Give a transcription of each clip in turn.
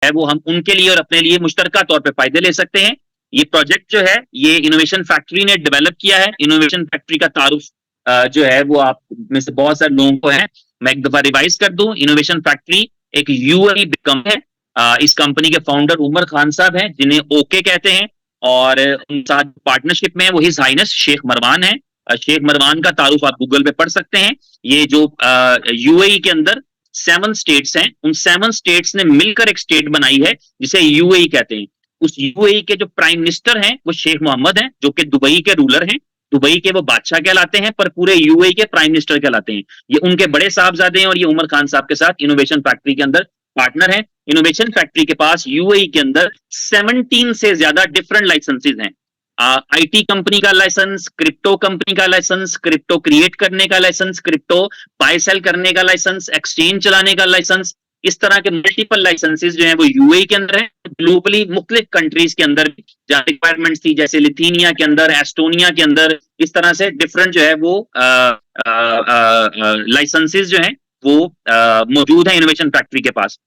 है वो हम उनके लिए और अपने लिए मुश्तरका तौर पे फायदे ले सकते हैं। ये प्रोजेक्ट जो है ये इनोवेशन फैक्ट्री ने डेवलप किया है। इनोवेशन फैक्ट्री का तारुफ जो है वो आप में से बहुत सारे लोगों को है। मैं एक दफा रिवाइज कर दूं, इनोवेशन फैक्ट्री एक यूएई कंपनी है। इस कंपनी के फाउंडर उमर खान साहब हैं, जिन्हें ओके कहते हैं, और उन साथ पार्टनरशिप में वो हिज हाइनेस शेख मरवान है। शेख मरवान का तारुफ आप गूगल पे पढ़ सकते हैं। ये जो यूएई के अंदर 7 स्टेट्स हैं, उन 7 स्टेट्स ने मिलकर एक स्टेट बनाई है जिसे यूएई कहते हैं। उस यूएई के जो प्राइम मिनिस्टर हैं वो शेख मोहम्मद हैं, जो कि दुबई के रूलर हैं। दुबई के वो बादशाह कहलाते हैं, पर पूरे यूएई के प्राइम मिनिस्टर कहलाते हैं। ये उनके बड़े साहबजादे हैं, और ये उमर खान साहब के साथ इनोवेशन फैक्ट्री के अंदर पार्टनर हैं। इनोवेशन फैक्ट्री के पास यूएई के अंदर 17 से ज्यादा डिफरेंट लाइसेंसेज हैं। आईटी कंपनी का लाइसेंस, क्रिप्टो कंपनी का लाइसेंस, क्रिप्टो क्रिएट करने का लाइसेंस, क्रिप्टो बाय सेल करने का लाइसेंस, एक्सचेंज चलाने का लाइसेंस, इस तरह के मल्टीपल लाइसेंसेज जो है वो यूएई के अंदर है। ग्लोबली मुख्तलिफ कंट्रीज के अंदर जहां रिक्वायरमेंट्स थी, जैसे लिथुआनिया के अंदर, एस्टोनिया के अंदर, इस तरह से डिफरेंट जो है वो लाइसेंसेज जो है वो मौजूद है इनोवेशन फैक्ट्री के पास।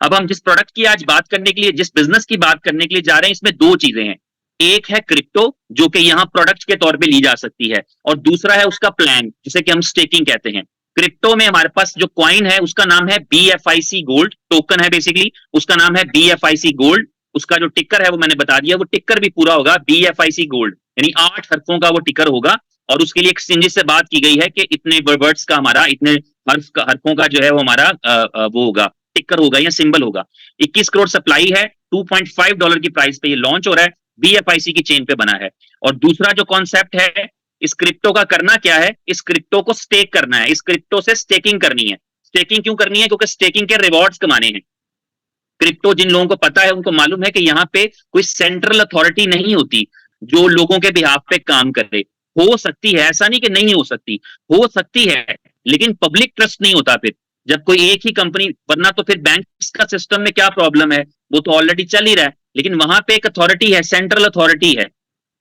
अब हम जिस प्रोडक्ट की आज बात करने के लिए, जिस बिजनेस की बात करने के लिए जा रहे हैं, इसमें 2 चीजें हैं। एक है क्रिप्टो, जो कि यहाँ प्रोडक्ट के तौर पे ली जा सकती है, और दूसरा है उसका प्लान, जिसे कि हम स्टेकिंग कहते हैं। क्रिप्टो में हमारे पास जो कॉइन है उसका नाम है BFIC गोल्ड, टोकन है बेसिकली, उसका नाम है BFIC गोल्ड। उसका जो टिकर है वो मैंने बता दिया, वो टिकर भी पूरा होगा BFIC गोल्ड, यानी 8 हरफों का वो टिकर होगा। और उसके लिए एक्सचेंजेस से बात की गई है कि इतने वर्ड्स का हमारा, इतने हरफों का जो है वो हमारा वो होगा, टिकर होगा या सिंबल होगा। 21 करोड़ सप्लाई है, $2.5 की प्राइस पे ये लॉन्च हो रहा है, BFIC की चेन पे बना है। और दूसरा जो कॉन्सेप्ट है इस क्रिप्टो का, करना क्या है, इस क्रिप्टो को स्टेक करना है, इस क्रिप्टो से स्टेकिंग करनी है। स्टेकिंग क्यों करनी है? क्योंकि स्टेकिंग के रिवॉर्ड्स कमाने हैं। क्रिप्टो जिन लोगों को पता है उनको मालूम है कि यहाँ पे कोई सेंट्रल अथॉरिटी नहीं होती जो लोगों के बिहाफ पे काम करे। हो सकती है, ऐसा नहीं कि नहीं हो सकती, हो सकती है, लेकिन पब्लिक ट्रस्ट नहीं होता फिर जब कोई एक ही कंपनी, वरना तो फिर बैंक का सिस्टम में क्या प्रॉब्लम है, वो तो ऑलरेडी चल ही रहा है, लेकिन वहां पे एक अथॉरिटी है, सेंट्रल अथॉरिटी है।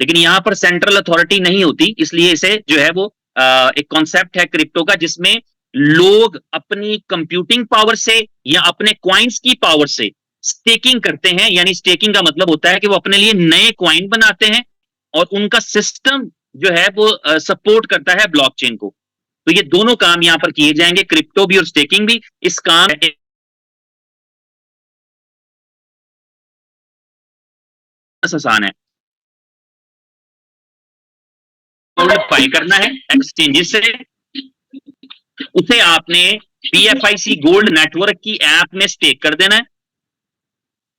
लेकिन यहाँ पर सेंट्रल अथॉरिटी नहीं होती, इसलिए इसे जो है वो एक कॉन्सेप्ट है क्रिप्टो का, जिसमें लोग अपनी कंप्यूटिंग पावर से या अपने क्वाइंस की पावर से स्टेकिंग करते हैं। यानी स्टेकिंग का मतलब होता है कि वो अपने लिए नए क्वाइन बनाते हैं, और उनका सिस्टम जो है वो सपोर्ट करता है ब्लॉकचेन को। तो ये दोनों काम यहां पर किए जाएंगे, क्रिप्टो भी और स्टेकिंग भी। इस काम आसान है, बाई करना है एक्सचेंजेस से, उसे आपने BFIC गोल्ड नेटवर्क की ऐप में स्टेक कर देना है।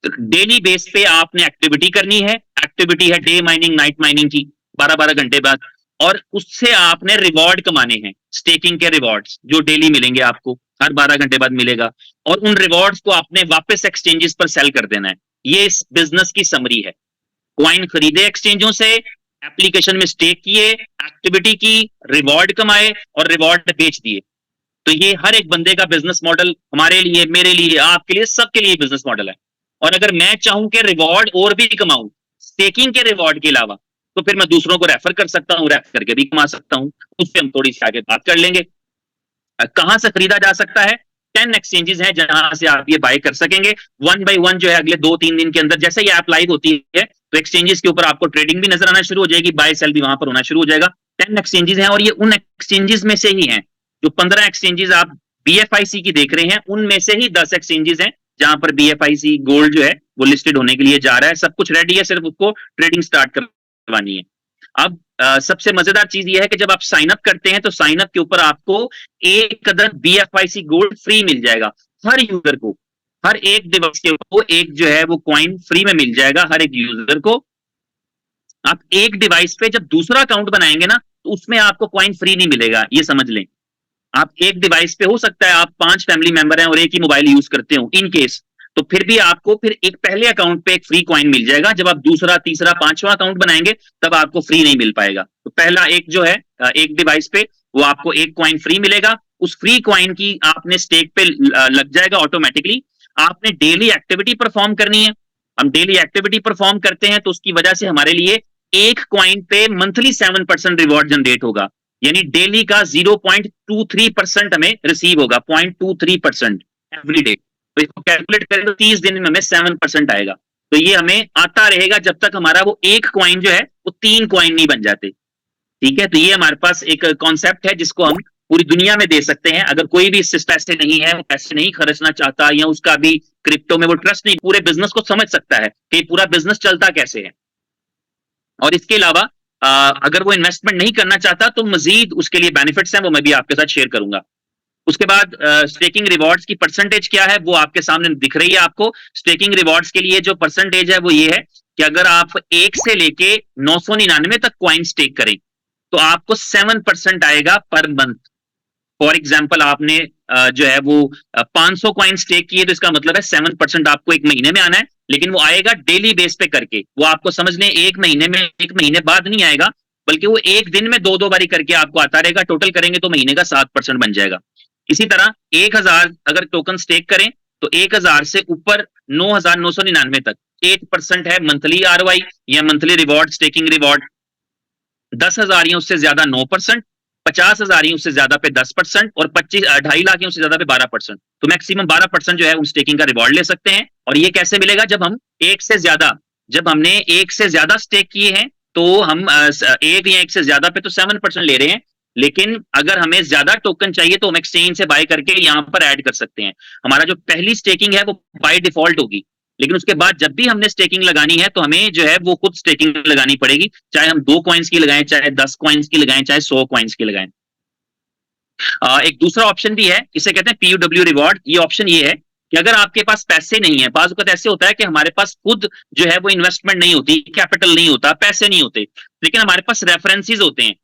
डेली बेस पे आपने एक्टिविटी करनी है, एक्टिविटी है डे माइनिंग, नाइट माइनिंग की 12-12 घंटे बाद, और उससे आपने रिवॉर्ड कमाने हैं, स्टेकिंग के रिवॉर्ड्स जो डेली मिलेंगे आपको, हर 12 घंटे बाद मिलेगा, और उन रिवॉर्ड्स को आपने वापस एक्सचेंजेस पर सेल कर देना है। ये इस बिजनेस की समरी है। क्वाइन खरीदे एक्सचेंजों से, एप्लीकेशन में स्टेक किए, एक्टिविटी की, रिवॉर्ड कमाए और रिवॉर्ड बेच दिए। तो ये हर एक बंदे का बिजनेस मॉडल, हमारे लिए, मेरे लिए, आपके लिए, सबके लिए बिजनेस मॉडल है। और अगर मैं चाहूं कि रिवॉर्ड और भी कमाऊं स्टेकिंग के रिवॉर्ड के अलावा, तो फिर मैं दूसरों को रेफर कर सकता हूं, रेफर करके भी कमा सकता हूं। उससे हम थोड़ी सी आगे बात कर लेंगे। कहां से खरीदा जा सकता है? 10 एक्सचेंजेस हैं जहां से आप ये बाय कर सकेंगे। 1 by 1 जो है अगले 2-3 दिन के अंदर, जैसे ये ऐप लाइव होती है तो एक्सचेंजेस के ऊपर आपको ट्रेडिंग भी नजर आना शुरू हो जाएगी, बाय सेल भी वहां पर होना शुरू हो जाएगा। 10 एक्सचेंजेस हैं, और ये उन एक्सचेंजेस में से ही हैं जो 15 एक्सचेंजेस आप BFIC की देख रहे हैं, उनमें से ही 10 एक्सचेंजेस हैं जहां पर BFIC गोल्ड जो है वो लिस्टेड होने के लिए जा रहा है। सब कुछ रेडी है, सिर्फ उसको ट्रेडिंग स्टार्ट करवानी है। अब सबसे मजेदार चीज ये है कि जब आप साइन अप करते हैं तो साइन अप के ऊपर आपको एक अदद BFIC गोल्ड फ्री मिल जाएगा हर यूजर को। हर एक डिवाइस के ऊपर एक जो है वो कॉइन फ्री में मिल जाएगा हर एक यूजर को। आप एक डिवाइस पे जब दूसरा अकाउंट बनाएंगे ना, तो उसमें आपको कॉइन फ्री नहीं मिलेगा, ये समझ लें। आप एक डिवाइस पे, हो सकता है आप 5 फैमिली मेंबर हैं और एक ही मोबाइल यूज करते हो इन केस, तो फिर भी आपको फिर एक पहले अकाउंट पे एक फ्री कॉइन मिल जाएगा। जब आप दूसरा, तीसरा, 5वां अकाउंट बनाएंगे तब आपको फ्री नहीं मिल पाएगा। तो पहला एक जो है एक डिवाइस पे वो आपको एक कॉइन फ्री मिलेगा। उस फ्री कॉइन की आपने स्टेक पे लग जाएगा ऑटोमेटिकली। आपने डेली एक्टिविटी परफॉर्म करनी है। हम डेली एक्टिविटी परफॉर्म करते हैं तो उसकी वजह से हमारे लिए एक कॉइन पे मंथली 7% रिवॉर्ड जनरेट होगा, यानी डेली का 0.23% हमें रिसीव होगा, 0.23% एवरी डे। तो इसको कैलकुलेट करें तो 30 दिन में हमें 7% आएगा। तो ये हमें आता रहेगा जब तक हमारा वो एक कॉइन जो है वो 3 कॉइन नहीं बन जाते। ठीक है, तो ये हमारे पास एक कॉन्सेप्ट है जिसको हम पूरी दुनिया में दे सकते हैं। अगर कोई भी इससे पैसे नहीं है, वो पैसे नहीं खर्चना चाहता, या उसका भी क्रिप्टो में वो ट्रस्ट नहीं, पूरे बिजनेस को समझ सकता है कि पूरा बिजनेस चलता कैसे है। और इसके अलावा अगर वो इन्वेस्टमेंट नहीं करना चाहता तो मजीद उसके लिए बेनिफिट्स हैं, वो मैं भी आपके साथ शेयर करूंगा। उसके बाद स्टेकिंग रिवॉर्ड्स की परसेंटेज क्या है वो आपके सामने दिख रही है आपको। स्टेकिंग रिवॉर्ड्स के लिए जो परसेंटेज है वो ये है कि अगर आप 1 से लेके 999 तक कॉइन स्टेक करें तो आपको 7% आएगा पर मंथ। फॉर एग्जाम्पल आपने जो है वो 500 कॉइन स्टेक किए तो इसका मतलब है 7% आपको एक महीने में आना है, लेकिन वो आएगा डेली बेस पे करके। वो आपको समझ लें एक महीने में, एक महीने बाद नहीं आएगा, बल्कि वो एक दिन में दो दो बारी करके आपको आता रहेगा। टोटल करेंगे तो महीने का 7% बन जाएगा। इसी तरह 1000 अगर टोकन स्टेक करें तो 1000 से ऊपर 9999 तक 8% है मंथली आरओआई या मंथली रिवॉर्ड, स्टेकिंग रिवॉर्ड। 10,000 या उससे ज्यादा 9%, 50,000 या उससे ज्यादा पे 10%, और 2.5 लाख या उससे ज्यादा पे 12%। तो मैक्सिमम 12% जो है उन स्टेकिंग का रिवॉर्ड ले सकते हैं। और ये कैसे मिलेगा? जब हमने एक से ज्यादा स्टेक किए हैं तो हम एक या एक से ज्यादा पे तो 7% ले रहे हैं, लेकिन अगर हमें ज्यादा टोकन चाहिए तो हम एक्सचेंज से बाय करके यहाँ पर ऐड कर सकते हैं। हमारा जो पहली स्टेकिंग है वो बाय डिफॉल्ट होगी, लेकिन उसके बाद जब भी हमने स्टेकिंग लगानी है तो हमें जो है वो खुद स्टेकिंग लगानी पड़ेगी, चाहे हम 2 कॉइन्स की लगाएं, चाहे 10 कॉइन्स की लगाएं, चाहे 100 कॉइन्स की लगाएं। एक दूसरा ऑप्शन भी है, इसे कहते हैं पीयूडब्ल्यू रिवॉर्ड। ये ऑप्शन ये है कि अगर आपके पास पैसे नहीं है, बाज़ वक़्त ऐसे होता है कि हमारे पास खुद जो है वो इन्वेस्टमेंट नहीं होती, कैपिटल नहीं होता, पैसे नहीं होते, लेकिन हमारे पास रेफरेंसेस होते हैं।